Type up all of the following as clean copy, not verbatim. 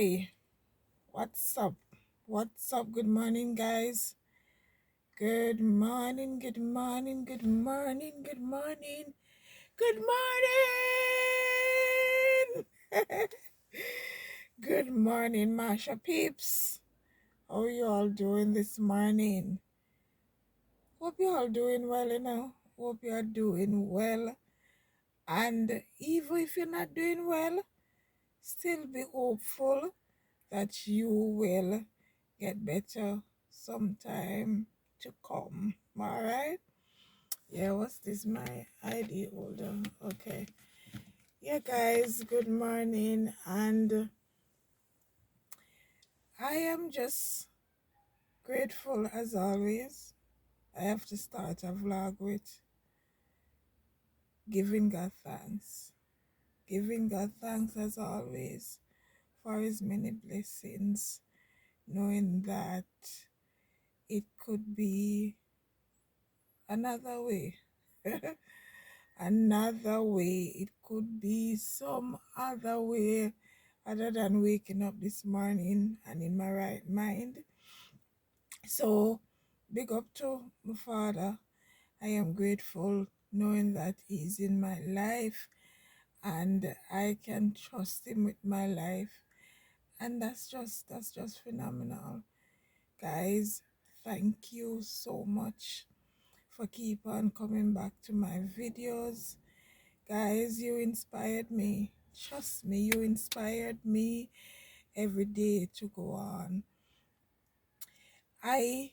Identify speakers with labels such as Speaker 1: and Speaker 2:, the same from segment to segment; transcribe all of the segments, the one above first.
Speaker 1: Hey, what's up? What's up? Good morning, guys. Good morning, good morning, good morning, good morning, good morning. Good morning, Masha peeps. How you all doing this morning? Hope you all doing well. Hope you are doing well. And even if you're not doing well, still be hopeful that you will get better sometime to come. All right. Yeah, what's this? My ID holder. Okay. Yeah, guys, good morning. And I am just grateful as always. I have to start a vlog with giving God thanks. Giving God thanks as always for his many blessings, knowing that it could be another way. Another way. It could be some other way other than waking up this morning and in my right mind. So, big up to my father. I am grateful knowing that he's in my life and I can trust him with my life. And that's just phenomenal. Guys, thank you so much for keep on coming back to my videos. Guys, you inspired me. Trust me, you inspired me every day to go on. I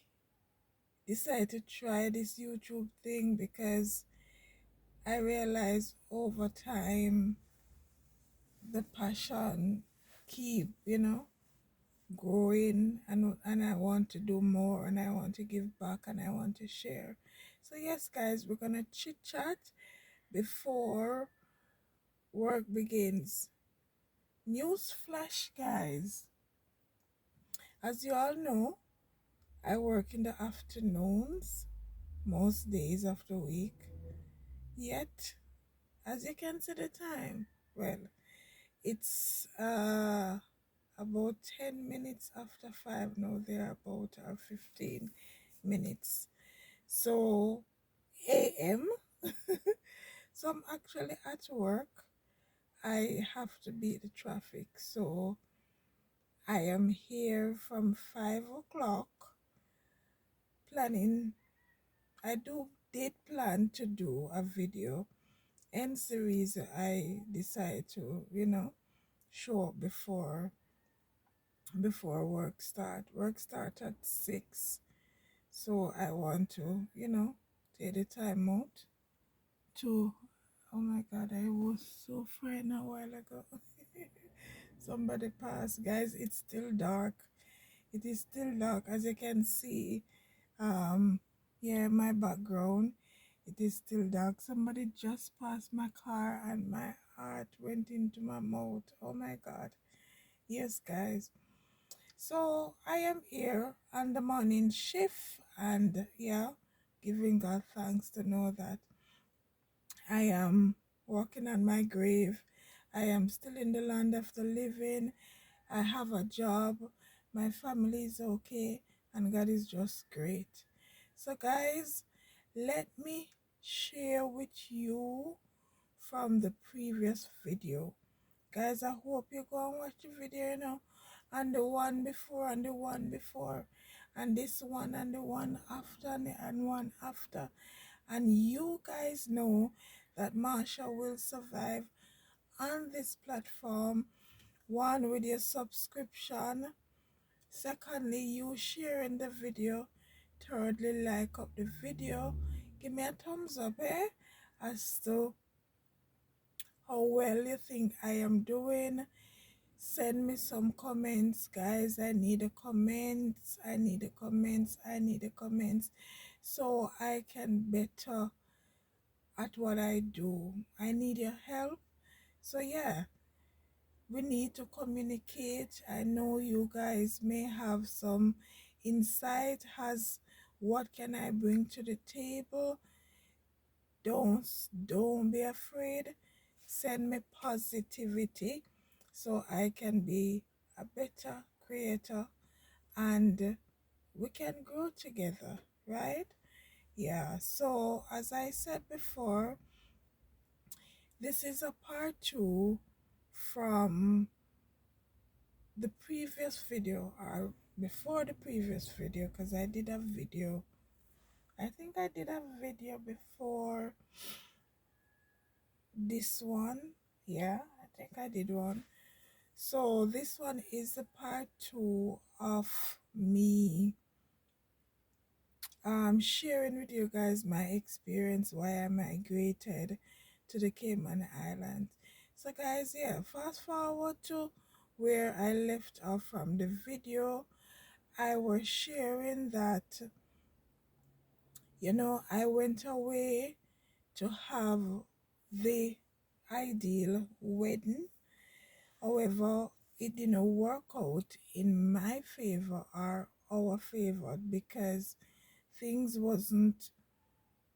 Speaker 1: decided to try this YouTube thing because I realized over time the passion keep, growing, and I want to do more, and I want to give back, and I want to share. So yes, guys, we're gonna chit chat before work begins. News flash, guys. As you all know, I work in the afternoons most days of the week. Yet, as you can see the time, well, it's about 10 minutes after 5 now, there about 15 minutes. So, AM. So I'm actually at work. I have to beat the traffic. So I am here from 5 o'clock planning. Did plan to do a video, hence the reason I decided to, show up before work start. Work start at 6. So I want to, take the time out to, oh my God, I was so frightened a while ago. Somebody passed. Guys, it's still dark. It is still dark, as you can see. Yeah, my background, it is still dark. Somebody just passed my car and my heart went into my mouth. Oh my God. Yes, guys. So I am here on the morning shift, and yeah, giving God thanks to know that I am walking on my grave. I am still in the land of the living. I have a job. My family is okay, and God is just great. So, guys, let me share with you from the previous video. Guys, I hope you go and watch the video, and the one before, and the one before, and this one, and the one after, and one after. And you guys know that Marsha will survive on this platform. One, with your subscription. Secondly, you sharing the video. Thirdly, like up the video. Give me a thumbs up, as to how well you think I am doing. Send me some comments, guys. I need the comments. I need the comments. I need the comments, so I can better at what I do. I need your help. So yeah, we need to communicate. I know you guys may have some insight as what can I bring to the table. Don't be afraid. Send me positivity so I can be a better creator, and we can grow together, right? Yeah, so as I said before, this is a part two from the previous video, or before the previous video, because I did a video. I think I did a video before this one. Yeah, I think I did one. So this one is the part two of me sharing with you guys my experience why I migrated to the Cayman Islands. So guys, yeah, fast forward to where I left off from the video. I was sharing that, I went away to have the ideal wedding. However, it didn't work out in my favor or our favor because things wasn't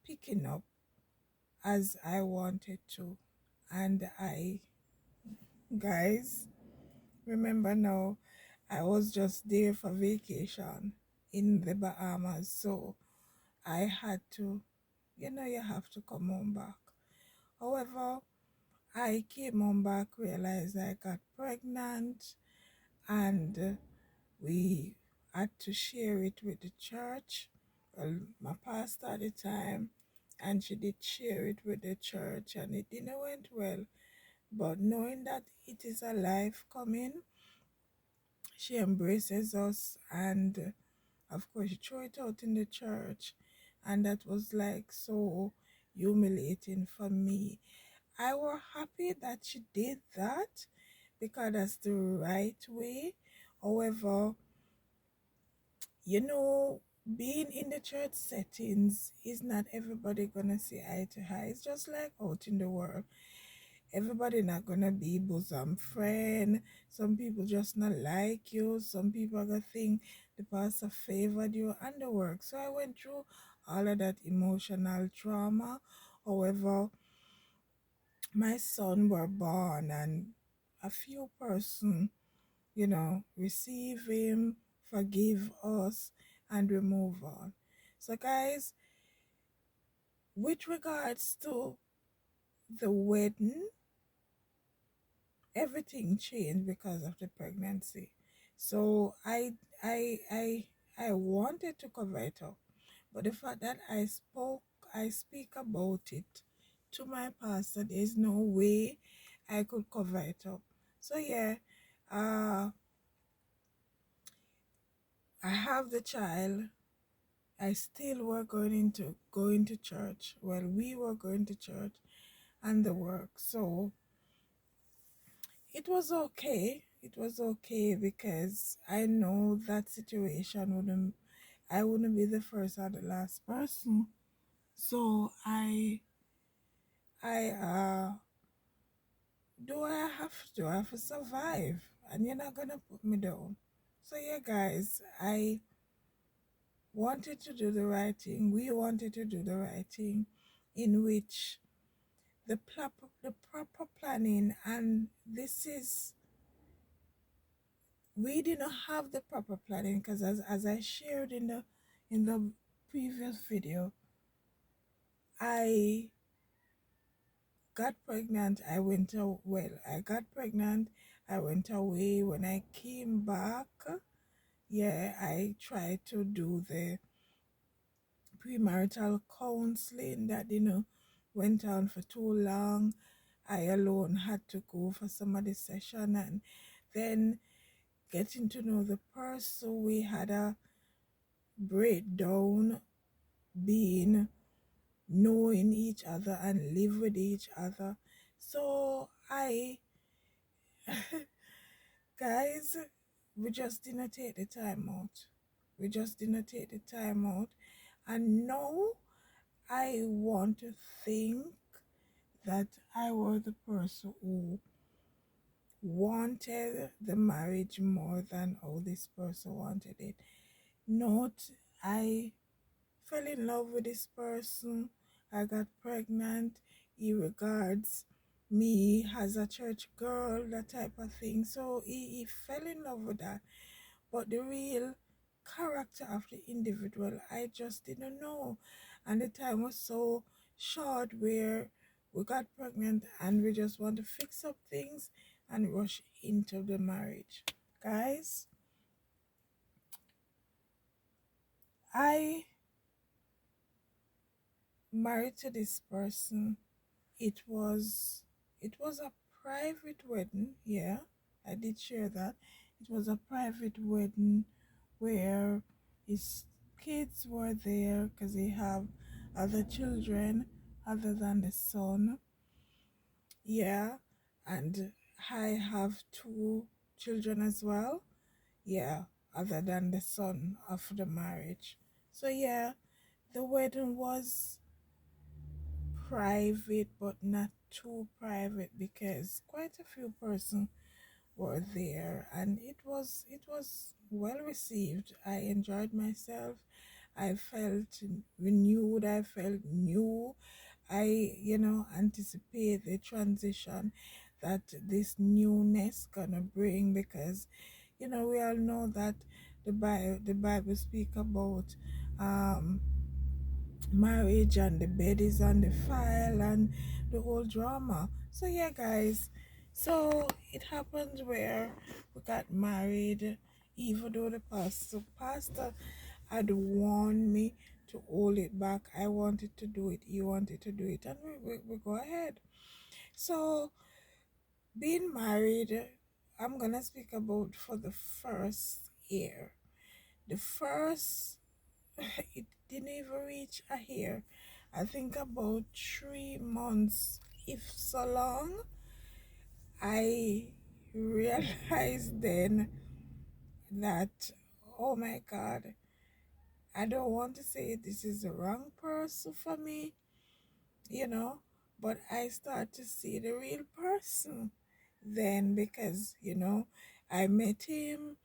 Speaker 1: picking up as I wanted to. And guys, remember now, I was just there for vacation in the Bahamas. So I had to, you have to come home back. However, I came home back, realized I got pregnant, and we had to share it with the church. Well, my pastor at the time, and she did share it with the church, and it didn't went well. But knowing that it is a life coming, she embraces us, and of course, she threw it out in the church, and that was like so humiliating for me. I was happy that she did that because that's the right way. However, being in the church settings is not everybody gonna see eye to eye. It's just like out in the world. Everybody not gonna be bosom friend. Some people just not like you. Some people are gonna think the pastor favored you and the work. So I went through all of that emotional trauma. However, my son were born, and a few person, receive him, forgive us, and we move on. So guys, with regards to the wedding, everything changed because of the pregnancy. So I wanted to cover it up, but the fact that I speak about it to my pastor, there's no way I could cover it up. So yeah, uh I have the child. I still were going to church. Well, we were going to church and the work. So it was okay. It was okay because I know that situation wouldn't I wouldn't be the first or the last person. So I do I have to I have to survive, and you're not gonna put me down. So yeah guys, I wanted to do the right thing. We wanted to do the right thing, in which the proper planning, and this is, we didn't have the proper planning because as I shared in the previous video, I got pregnant. I got pregnant. I went away. When I came back, yeah, I tried to do the premarital counseling that went on for too long. I alone had to go for some of the session, and then getting to know the person, we had a breakdown, being knowing each other and live with each other. So I guys, we just didn't take the time out. We just didn't take the time out. And now I want to think that I was the person who wanted the marriage more than how this person wanted it. Not, I fell in love with this person. I got pregnant. He regards me as a church girl, that type of thing. So he fell in love with that. But the real character of the individual, I just didn't know. And the time was so short where we got pregnant and we just want to fix up things and rush into the marriage. Guys, I married to this person. It was it was a private wedding, yeah. I did share that. It was a private wedding where his kids were there because they have other children other than the son. Yeah. And I have two children as well. Yeah, other than the son of the marriage. So yeah, the wedding was private but not too private because quite a few persons were there and it was well received. I enjoyed myself. I felt renewed. I felt new. I, anticipate the transition that this newness gonna bring because, we all know that the Bible speak about um marriage and the bed is on the file and the whole drama. So yeah, guys. So it happened where we got married, even though the pastor had warned me to hold it back. I wanted to do it. He wanted to do it, and we go ahead. So being married, I'm gonna speak about for the first year. The first it didn't even reach a year. I think about 3 months, if so long. I realized then that, oh my God, I don't want to say this is the wrong person for me, you know, but I start to see the real person then because, I met him.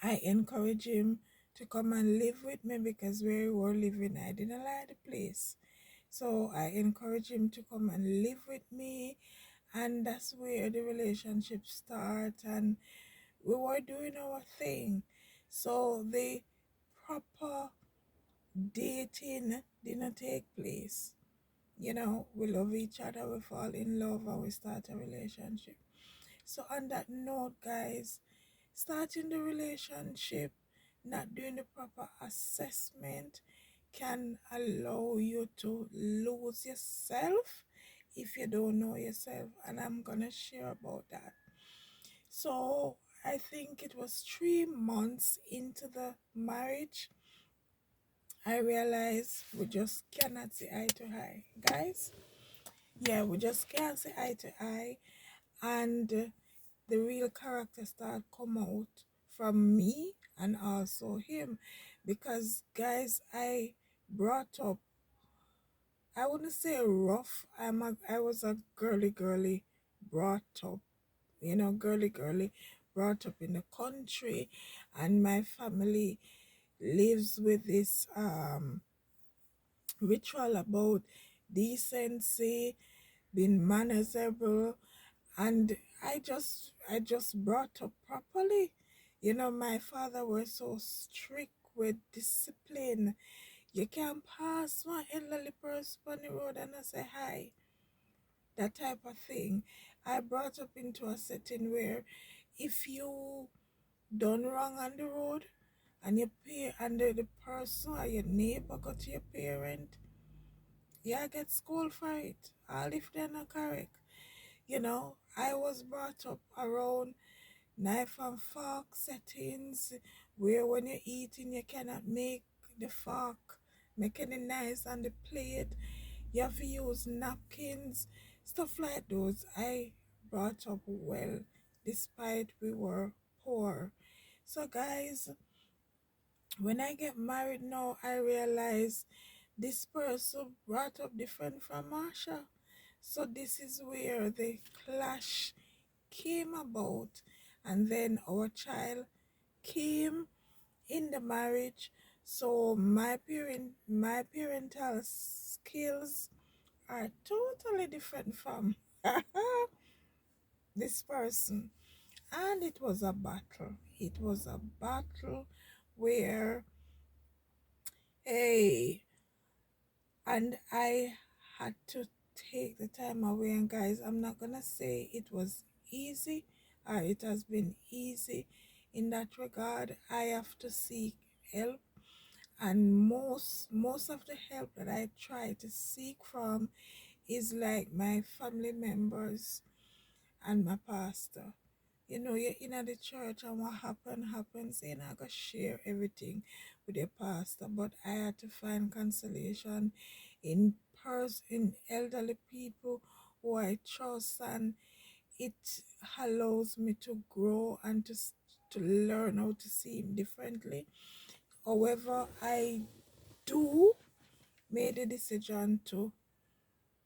Speaker 1: I encourage him to come and live with me because where we were living, I didn't like the place. So I encourage him to come and live with me, and that's where the relationship starts. And we were doing our thing. So the proper dating didn't take place. We love each other, we fall in love, and we start a relationship. So on that note, guys, starting the relationship, not doing the proper assessment can allow you to lose yourself if you don't know yourself. And I'm going to share about that. So I think it was 3 months into the marriage, I realized we just cannot see eye to eye. Guys, yeah, we just can't see eye to eye. And the real character start come out from me and also him because guys, brought up I wouldn't say rough. I was a girly brought up, girly brought up in the country, and my family lives with this ritual about decency, being manageable, and I just brought up properly. My father was so strict with discipline. You can't pass one elderly person on the road and I say hi. That type of thing. I brought up into a setting where if you done wrong on the road and you pay and the person or your neighbor go to your parent, yeah, get school for it. All if they're not correct. I was brought up around knife and fork settings where when you're eating you cannot make the fork make any nice on the plate. You have to use napkins, stuff like those. I brought up well despite we were poor. So guys, when I get married now, I realize this person brought up different from Marsha. So this is where the clash came about, and then our child came in the marriage. So my parental skills are totally different from This person. And it was a battle. It was a battle where, hey, and I had to take the time away. And guys, I'm not gonna say it was easy or it has been easy in that regard. I have to seek help, and most of the help that I try to seek from is like my family members and my pastor. You know, you're in the church and what happens. You're not gonna share everything with your pastor, but I had to find consolation in in elderly people who I trust, and it allows me to grow and to learn how to see him differently. However, I do made a decision to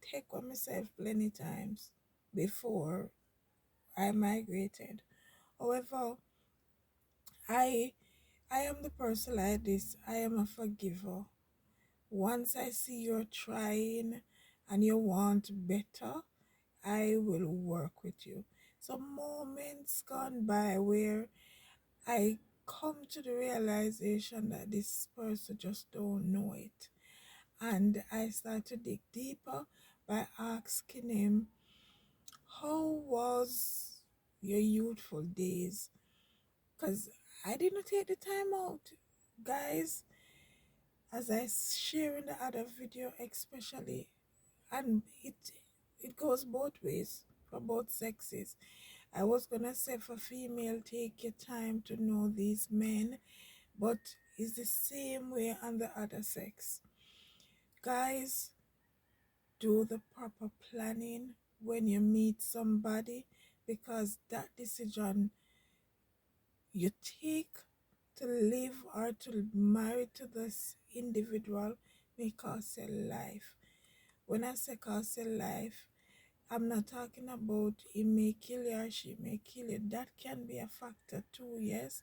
Speaker 1: take on myself plenty times before I migrated. However, I I am the person like this. I am a forgiver. Once I see you're trying and you want better, I will work with you. So moments gone by where I come to the realization that this person just don't know it. And I start to dig deeper by asking him, how was your youthful days? Because I didn't take the time out, guys, as I share in the other video, especially, and it goes both ways for both sexes. I was gonna say for female, take your time to know these men, but it's the same way on the other sex. Guys, do the proper planning when you meet somebody, because that decision you take to live or to marry to this individual may cost your life. When I say cost your life, I'm not talking about he may kill you or she may kill you. That can be a factor too, yes.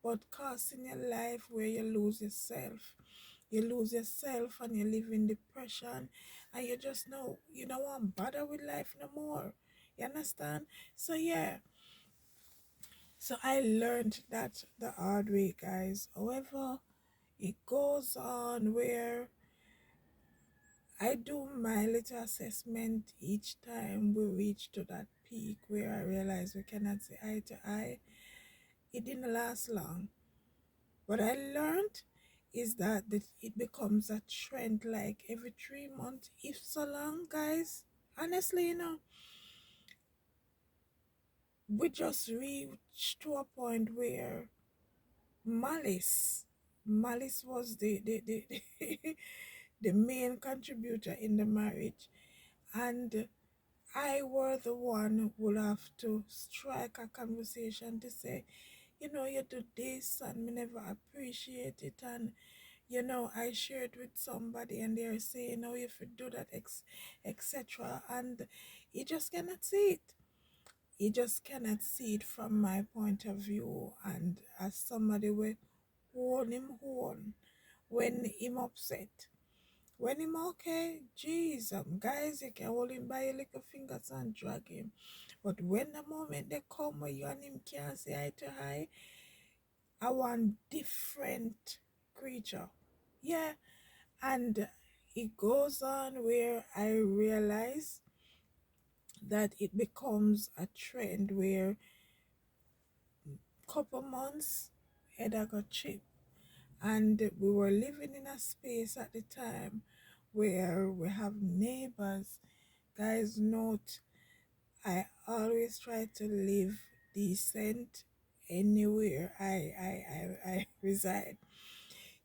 Speaker 1: But costing your life where you lose yourself. You lose yourself and you live in depression, and you just know you don't want to bother with life no more. You understand? So yeah. So I learned that the hard way, guys. However, it goes on where I do my little assessment each time we reach to that peak where I realize we cannot see eye to eye. It didn't last long. What I learned is that it becomes a trend like every 3 months, if so long, guys. Honestly, we just reached to a point where malice, malice was the main contributor in the marriage. And I were the one who would have to strike a conversation to say, you do this and me never appreciate it. And, I shared with somebody and they're saying, oh, if you do that, etc. And you just cannot see it. You just cannot see it from my point of view. And as somebody will hold him on when him upset. When him okay, jeez, guys, you can hold him by your little fingers and drag him. But when the moment they come where you and him can't say eye to eye, I want different creature. Yeah, and it goes on where I realize that it becomes a trend where couple months head I got chip, and we were living in a space at the time where we have neighbors. Guys, note, I always try to live decent anywhere I reside.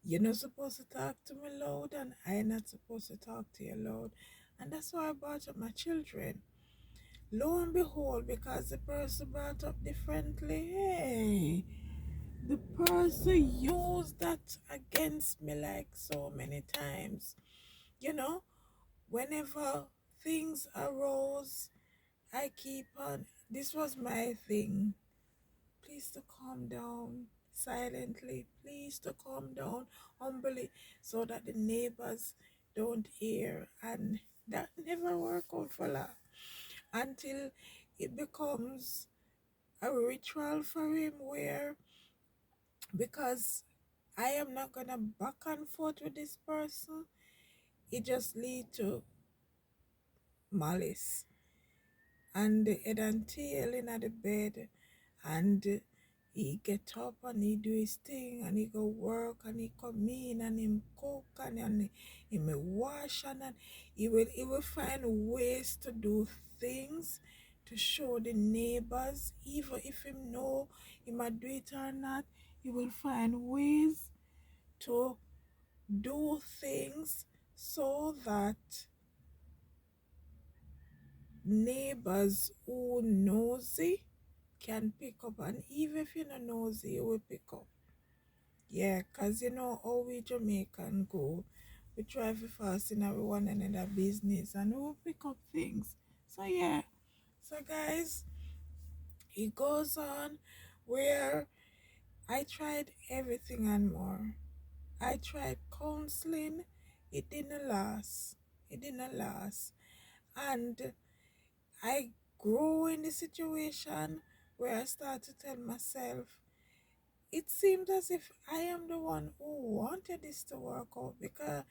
Speaker 1: You're not supposed to talk to me loud, and I'm not supposed to talk to you loud. And that's why I brought up my children. Lo and behold, because the person brought up differently, hey, the person used that against me like so many times. You know, whenever things arose, I keep on. This was my thing. Please to calm down silently. Please to calm down humbly so that the neighbors don't hear. And that never worked out for long. until it becomes a ritual for him where, because I am not gonna back and forth with this person, it just lead to malice and the head and tail in at the bed, and he get up and he do his thing and he go work and he come in and him cook and he may wash and he will find ways to do things to show the neighbors, even if him know he might do it or not, he will find ways to do things so that neighbors who nosy can pick up, and even if you're not nosy you will pick up. Yeah, cause you know how we Jamaican go, we try to fast in our one another business and we will pick up things. So yeah, so guys, it goes on where I tried everything and more. I tried counseling, it didn't last. It didn't last. And I grow in the situation where I start to tell myself, it seemed as if I am the one who wanted this to work out, because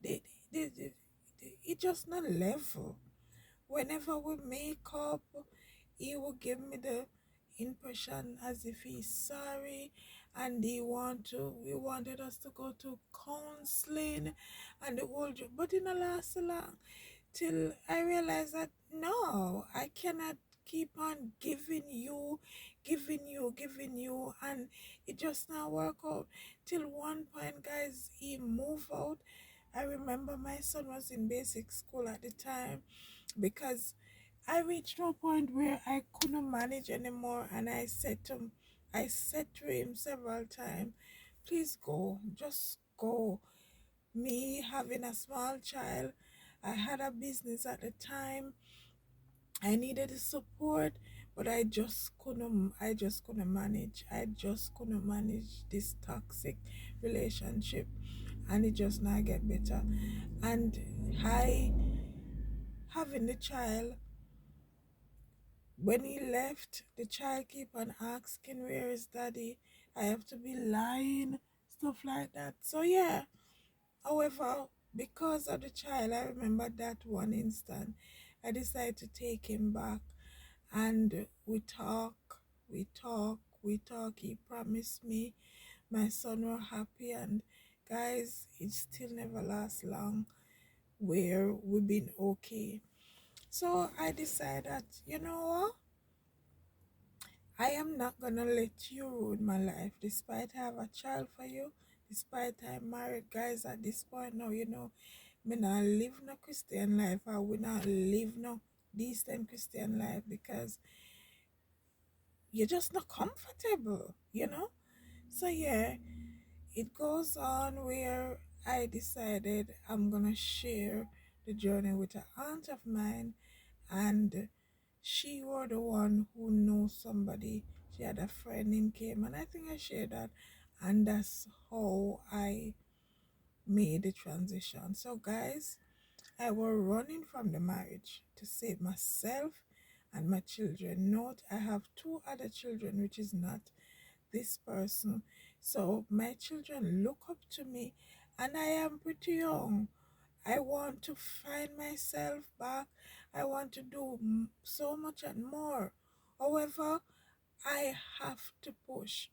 Speaker 1: they, they, they, it just not level. Whenever we make up, he will give me the impression as if he's sorry, and he wanted us to go to counseling and the whole but it not last long, till I realized that no, I cannot keep on giving you, and it just not work out. Till one point, guys, he moved out. I remember my son was in basic school at the time, because I reached a point where I couldn't manage anymore, and I said to him several times, please go, just go. Me having a small child, I had a business at the time, I needed the support, but I just couldn't manage. I just couldn't manage this toxic relationship, and it just not get better. And I having the child, when he left, the child keep on asking where is daddy. I have to be lying, stuff like that. So yeah. However, because of the child, I remember that one instant. I decided to take him back, and we talk. He promised me my son were happy, and guys, it still never lasts long where we've been okay. So I decided that, you know what? I am not gonna let you ruin my life, despite I have a child for you, despite I'm married, guys. At this point now, me not live no Christian life. I will not live no decent Christian life, because you're just not comfortable. So yeah, it goes on where I decided I'm gonna share the journey with an aunt of mine, and she was the one who knows somebody. She had a friend in came, and I think I shared that, and that's how I made the transition. So guys, I was running from the marriage to save myself and my children. Note, I have two other children, which is not this person. So my children look up to me, and I am pretty young. I want to find myself back. I want to do so much and more. However, I have to push,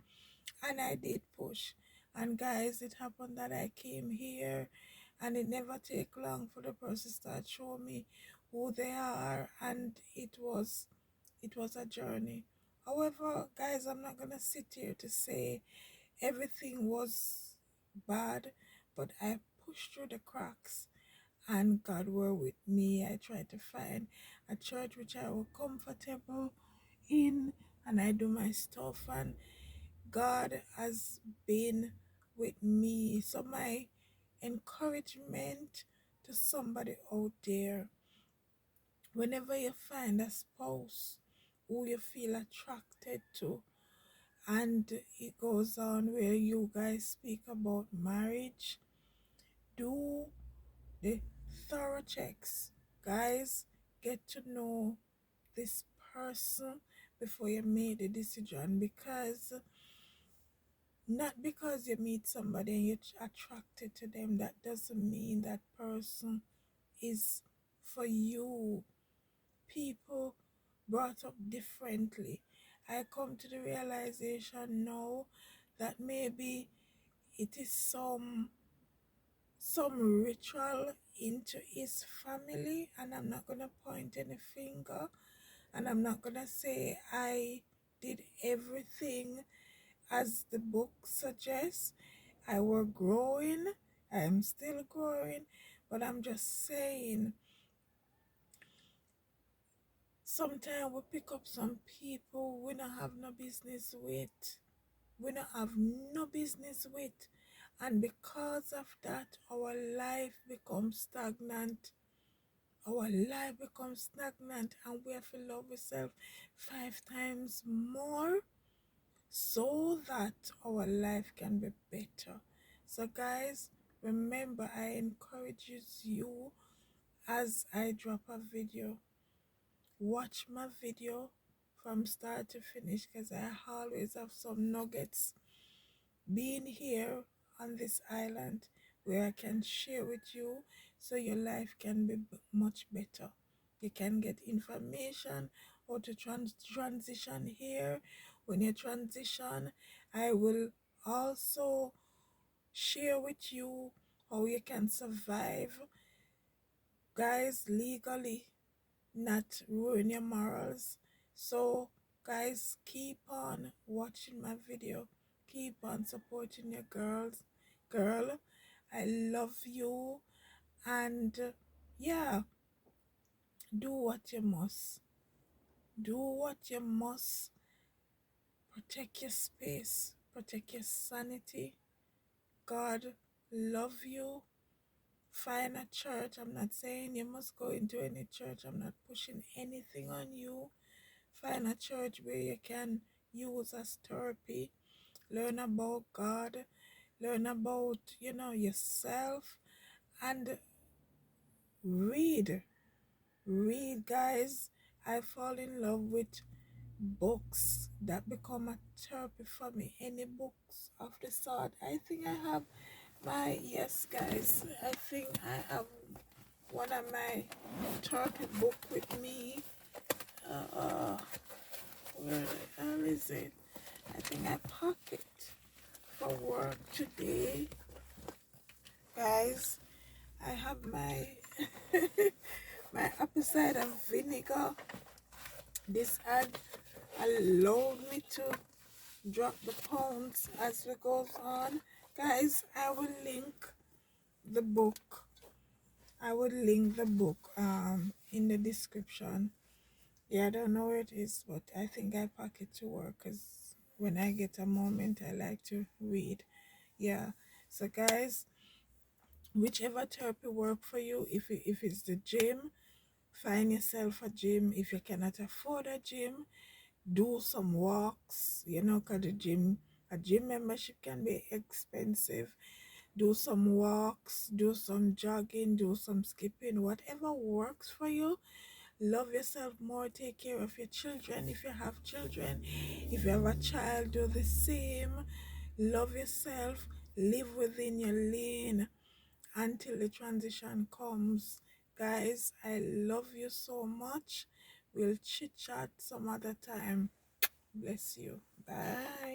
Speaker 1: and I did push. And guys, it happened that I came here, and it never take long for the person start show me who they are, and it was a journey. However, guys, I'm not gonna sit here to say everything was bad, but I pushed through the cracks, and God were with me. I tried to find a church which I was comfortable in, and I do my stuff, and God has been with me. So my encouragement to somebody out there, whenever you find a spouse who you feel attracted to, and it goes on where you guys speak about marriage, do the thorough checks. Guys, get to know this person before you made a decision, because not because you meet somebody and you're attracted to them, that doesn't mean that person is for you. People brought up differently. I come to the realization now that maybe it is some ritual into his family, and I'm not gonna point any finger, and I'm not gonna say I did everything as the book suggests. I were growing, I am still growing, but I'm just saying sometimes we pick up some people we don't have no business with. We don't have no business with. And because of that, our life becomes stagnant. Our life becomes stagnant, and we have to love ourselves 5 times more so that our life can be better. So, guys, remember, I encourage you as I drop a video, watch my video from start to finish, because I always have some nuggets being here on this island where I can share with you so your life can be much better. You can get information how to transition here. When you transition, I will also share with you how you can survive, guys, legally, not ruin your morals. So, guys, keep on watching my video. Keep on supporting your girl. I love you, and yeah, do what you must. Do what you must. Protect your space. Protect your sanity. God love you. Find a church. I'm not saying you must go into any church. I'm not pushing anything on you. Find a church where you can use as therapy, learn about God, learn about, yourself, and read. Read, guys. I fall in love with books that become a therapy for me. Any books of the sort. I think I have yes, guys. I think I have one of my therapy book with me. Uh, where the hell is it? I think I packed it for work today. Guys, I have my my apple cider vinegar. This ad allowed me to drop the pounds as we goes on. Guys, I will link the book. I will link the book in the description. Yeah, I don't know where it is, but I think I pack it to work, because when I get a moment, I like to read. Yeah. So, guys, whichever therapy work for you, if it's the gym, find yourself a gym. If you cannot afford a gym, do some walks, because a gym membership can be expensive. Do some walks, do some jogging, do some skipping, whatever works for you. Love yourself more. Take care of your children if you have children. If you have a child, do the same. Love yourself. Live within your lane until the transition comes. Guys, I love you so much. We'll chit chat some other time. Bless you. Bye.